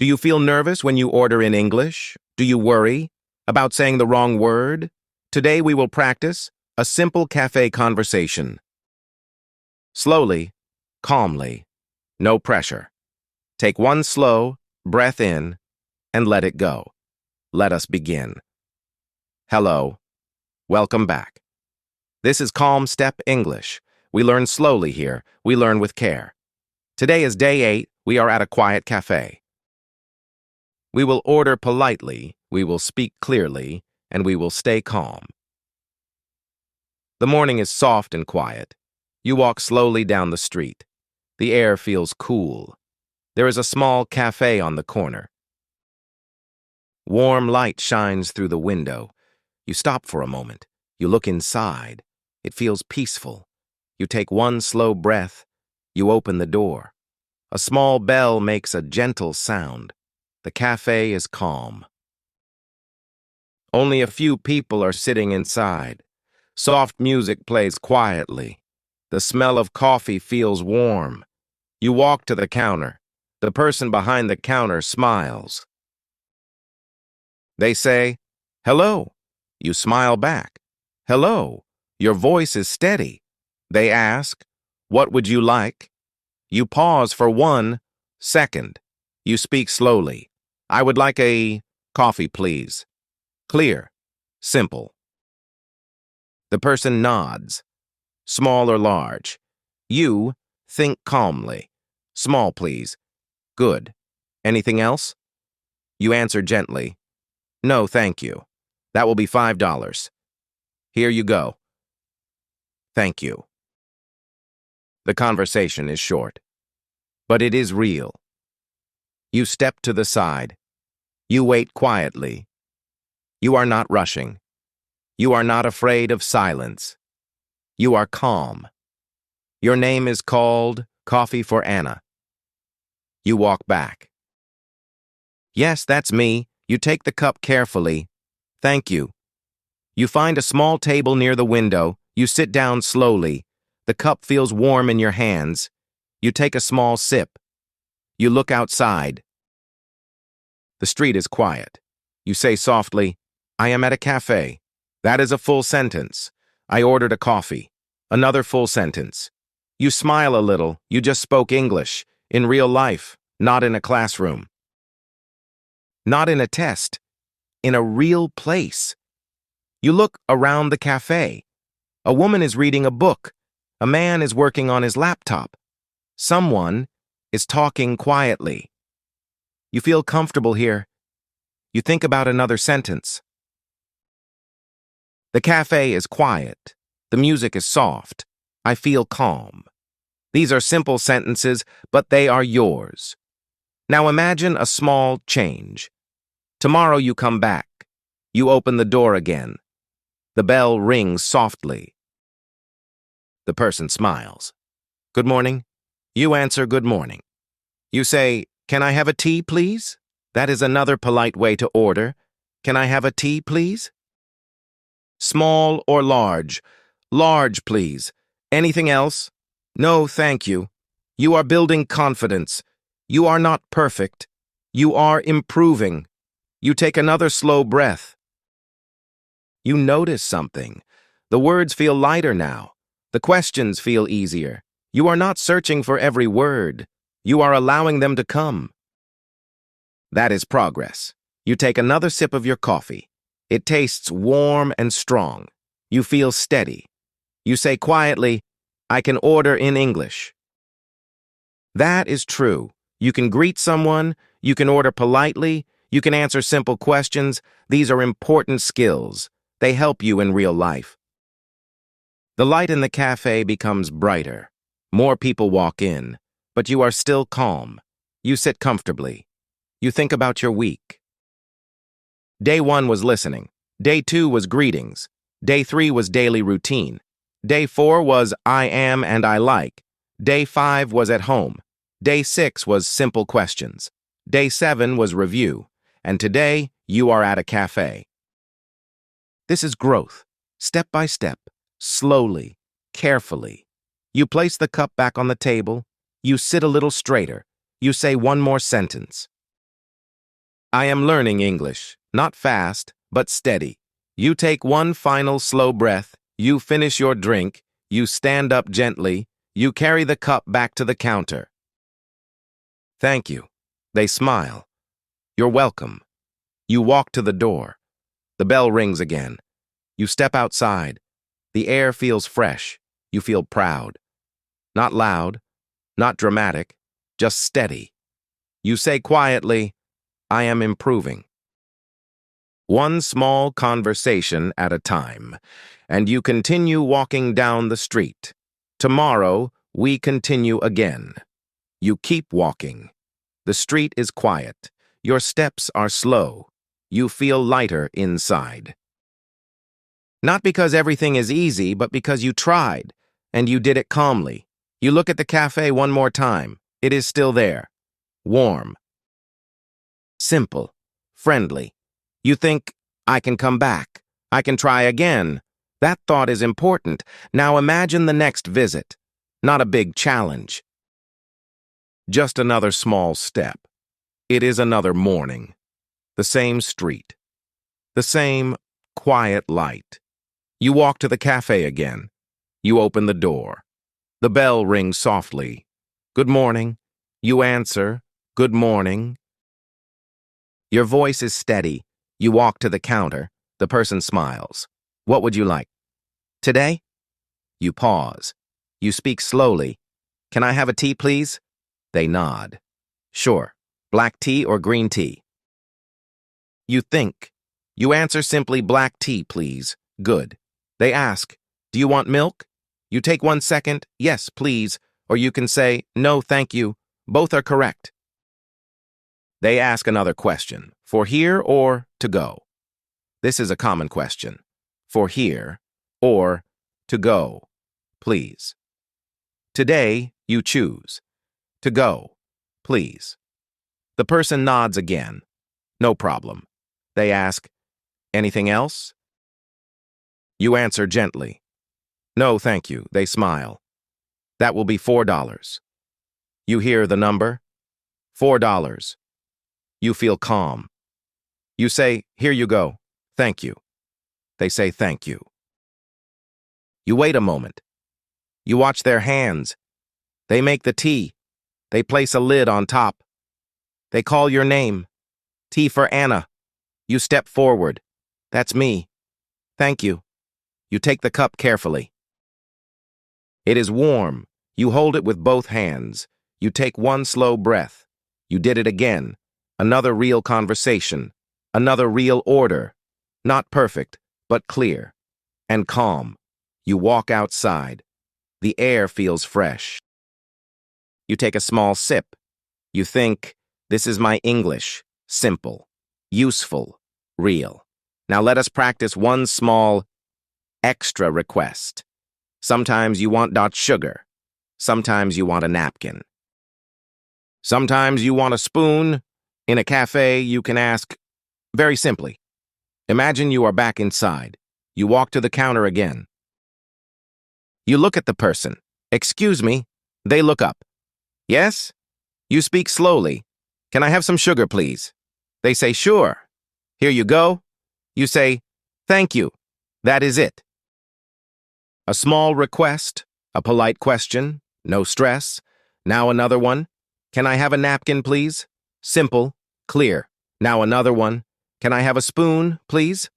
Do you feel nervous when you order in English? Do you worry about saying the wrong word? Today we will practice a simple cafe conversation. Slowly, calmly, no pressure. Take one slow breath in and let it go. Let us begin. Hello. Welcome back. This is CalmStep English. We learn slowly here. We learn with care. Today is day 8. We are at a quiet cafe. We will order politely, we will speak clearly, and we will stay calm. The morning is soft and quiet. You walk slowly down the street. The air feels cool. There is a small cafe on the corner. Warm light shines through the window. You stop for a moment. You look inside. It feels peaceful. You take one slow breath. You open the door. A small bell makes a gentle sound. The cafe is calm. Only a few people are sitting inside. Soft music plays quietly. The smell of coffee feels warm. You walk to the counter. The person behind the counter smiles. They say, "Hello." You smile back. "Hello." Your voice is steady. They ask, "What would you like?" You pause for 1 second. You speak slowly. "I would like a coffee, please." Clear. Simple. The person nods. Small or large? You think calmly. Small, please. Good. Anything else? You answer gently. "No, thank you. That will be $5. Here you go." Thank you. The conversation is short, but it is real. You step to the side. You wait quietly. You are not rushing. You are not afraid of silence. You are calm. Your name is called Coffee for Anna. You walk back. "Yes, that's me." You take the cup carefully. "Thank you." You find a small table near the window. You sit down slowly. The cup feels warm in your hands. You take a small sip. You look outside. The street is quiet. You say softly, "I am at a cafe." That is a full sentence. "I ordered a coffee." Another full sentence. You smile a little. You just spoke English. In real life, not in a classroom. Not in a test. In a real place. You look around the cafe. A woman is reading a book. A man is working on his laptop. Someone is talking quietly. You feel comfortable here. You think about another sentence. The cafe is quiet. The music is soft. I feel calm. These are simple sentences, but they are yours. Now imagine a small change. Tomorrow you come back. You open the door again. The bell rings softly. The person smiles. "Good morning." You answer, "Good morning." You say, "Can I have a tea, please?" That is another polite way to order. "Can I have a tea, please?" Small or large? Large, please. Anything else? "No, thank you." You are building confidence. You are not perfect. You are improving. You take another slow breath. You notice something. The words feel lighter now. The questions feel easier. You are not searching for every word. You are allowing them to come. That is progress. You take another sip of your coffee. It tastes warm and strong. You feel steady. You say quietly, "I can order in English." That is true. You can greet someone. You can order politely. You can answer simple questions. These are important skills. They help you in real life. The light in the cafe becomes brighter. More people walk in, but you are still calm. You sit comfortably. You think about your week. Day 1 was listening. Day 2 was greetings. Day 3 was daily routine. Day 4 was I am and I like. Day 5 was at home. Day 6 was simple questions. Day 7 was review. And today, you are at a cafe. This is growth, step by step. Slowly, carefully. You place the cup back on the table. You sit a little straighter. You say one more sentence. I am learning English, not fast, but steady. You take one final slow breath, you finish your drink, you stand up gently, you carry the cup back to the counter. Thank you. They smile. You're welcome. You walk to the door. The bell rings again. You step outside. The air feels fresh. You feel proud. Not loud, not dramatic, just steady. You say quietly, I am improving. One small conversation at a time, and you continue walking down the street. Tomorrow, we continue again. You keep walking. The street is quiet. Your steps are slow. You feel lighter inside. Not because everything is easy, but because you tried, and you did it calmly. You look at the cafe one more time. It is still there. Warm. Simple. Friendly. You think, I can come back. I can try again. That thought is important. Now imagine the next visit. Not a big challenge. Just another small step. It is another morning. The same street. The same quiet light. You walk to the cafe again. You open the door. The bell rings softly. Good morning. You answer, good morning. Your voice is steady. You walk to the counter. The person smiles. What would you like? Today? You pause. You speak slowly. Can I have a tea, please? They nod. Sure. Black tea or green tea? You think. You answer simply black tea, please. Good. They ask, do you want milk? You take 1 second, yes, please, or you can say, no, thank you. Both are correct. They ask another question, for here or to go? This is a common question. For here or to go, please. Today, you choose. To go, please. The person nods again. No problem. They ask, anything else? You answer gently. No, thank you. They smile. That will be $4. You hear the number? $4. You feel calm. You say, here you go. Thank you. They say thank you. You wait a moment. You watch their hands. They make the tea. They place a lid on top. They call your name. Tea for Anna. You step forward. That's me. Thank you. You take the cup carefully. It is warm. You hold it with both hands. You take one slow breath. You did it again. Another real conversation. Another real order. Not perfect, but clear. And calm. You walk outside. The air feels fresh. You take a small sip. You think, this is my English. Simple. Useful. Real. Now let us practice one small extra request. Sometimes you want sugar. Sometimes you want a napkin. Sometimes you want a spoon. In a cafe, you can ask, very simply. Imagine you are back inside. You walk to the counter again. You look at the person. Excuse me. They look up. Yes? You speak slowly. Can I have some sugar, please? They say, sure. Here you go. You say, thank you. That is it. A small request, a polite question, no stress. Now another one. Can I have a napkin, please? Simple, clear. Now another one. Can I have a spoon, please?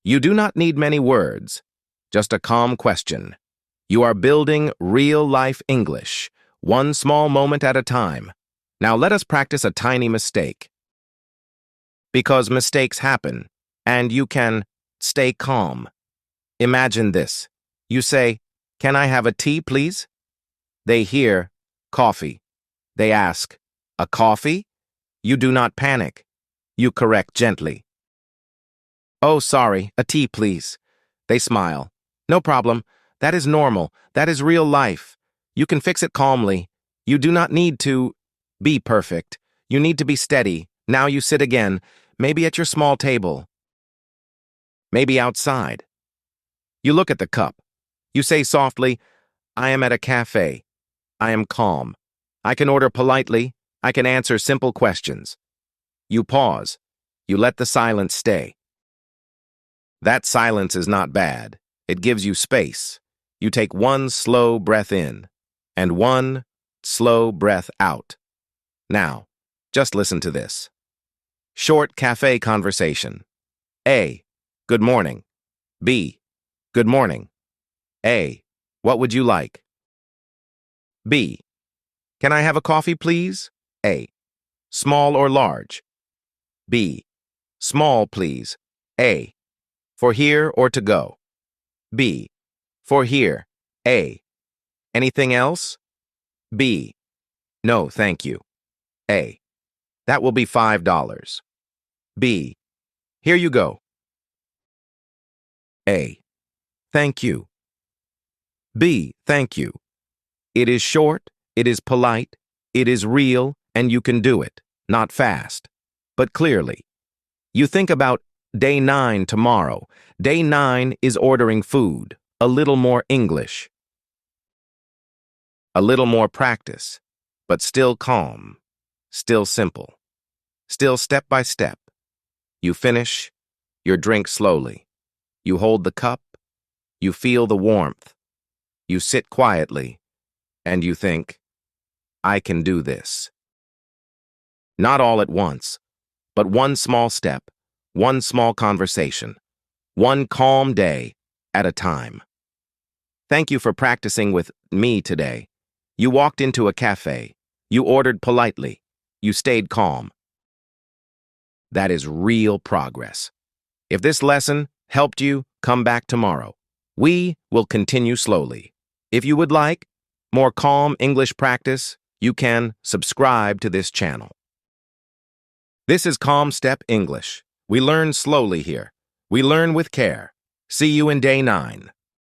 You do not need many words, just a calm question. You are building real-life English, one small moment at a time. Now let us practice a tiny mistake. Because mistakes happen, and you can stay calm. Imagine this. You say, can I have a tea, please? They hear, coffee. They ask, a coffee? You do not panic. You correct gently. Oh, sorry, a tea, please. They smile. No problem. That is normal. That is real life. You can fix it calmly. You do not need to be perfect. You need to be steady. Now you sit again, maybe at your small table. Maybe outside. You look at the cup. You say softly, I am at a cafe. I am calm. I can order politely. I can answer simple questions. You pause. You let the silence stay. That silence is not bad. It gives you space. You take one slow breath in and one slow breath out. Now, just listen to this. Short cafe conversation. A. Good morning. B. Good morning. A. What would you like? B. Can I have a coffee, please? A. Small or large? B. Small, please. A. For here or to go? B. For here. A. Anything else? B. No, thank you. A. That will be $5. B. Here you go. A. Thank you. B. Thank you. It is short, it is polite, it is real, and you can do it. Not fast, but clearly. You think about day 9 tomorrow. Day 9 is ordering food. A little more English. A little more practice, but still calm, still simple, still step by step. You finish your drink slowly. You hold the cup. You feel the warmth. You sit quietly, and you think, I can do this. Not all at once, but one small step, one small conversation, one calm day at a time. Thank you for practicing with me today. You walked into a cafe. You ordered politely. You stayed calm. That is real progress. If this lesson helped you, come back tomorrow. We will continue slowly. If you would like more calm English practice, you can subscribe to this channel. This is CalmStep English. We learn slowly here. We learn with care. See you in day 9.